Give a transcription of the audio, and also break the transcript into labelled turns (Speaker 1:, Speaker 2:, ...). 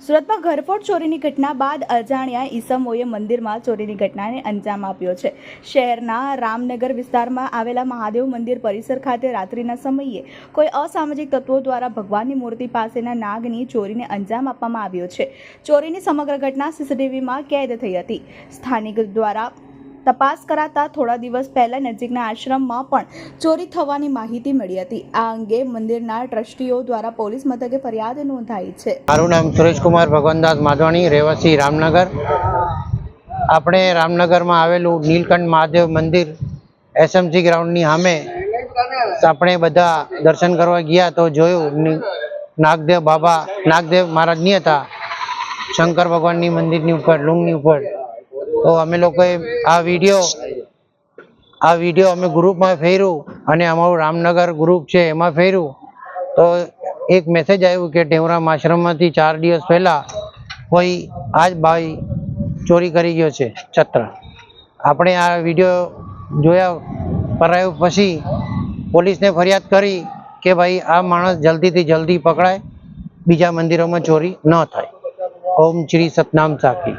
Speaker 1: સુરતમાં ઘરફોડ ચોરીની ઘટના બાદ અજાણ્યા ઈસમોએ મંદિરમાં ચોરીની ઘટનાને અંજામ આપ્યો છે। શહેરના રામનગર વિસ્તારમાં આવેલા મહાદેવ મંદિર પરિસર ખાતે રાત્રિના સમયે કોઈ અસામાજિક તત્વો દ્વારા ભગવાનની મૂર્તિ પાસેના નાગની ચોરીને અંજામ આપવામાં આવ્યો છે। ચોરીની સમગ્ર ઘટના સીસીટીવીમાં કેદ થઈ હતી। સ્થાનિક દ્વારા તપાસ કરાતા થોડા દિવસ પહેલા નજીકના આશ્રમમાં પણ ચોરી થવાની માહિતી મળી હતી। આ અંગે મંદિરના ટ્રસ્ટીઓ દ્વારા પોલીસ મથકે ફરિયાદ નોંધાઈ છે।
Speaker 2: મારું નામ સુરેશ કુમાર ભગવાનદાસ માધવાણી, રહેવાસી રામનગર। આપણે રામનગરમાં આવેલું નીલકંઠ મહાદેવ મંદિર એસએમસી ગ્રાઉન્ડની સામે આપણે બધા દર્શન કરવા ગયા તો જોયું નાગદેવ બાબા નાગદેવ મહારાજ નહીં હતા, શંકર ભગવાનની મંદિરની ઉપર લુંગની ઉપર। તો અમે લોકોએ આ વિડીયો અમે ગ્રુપમાં ફેર્યું અને અમારું રામનગર ગ્રુપ છે એમાં ફેર્યું તો એક મેસેજ આવ્યું કે ટેવરામ આશ્રમમાંથી 4 દિવસ પહેલા કોઈ આજ ભાઈ ચોરી કરી ગયો છે છત્ર। આપણે આ વિડીયો જોયા કરાયો પછી પોલીસને ફરિયાદ કરી કે ભાઈ આ માણસ જલ્દીથી જલ્દી પકડાય, બીજા મંદિરોમાં ચોરી ન થાય। ઓમ શ્રી સતનામ સાખી।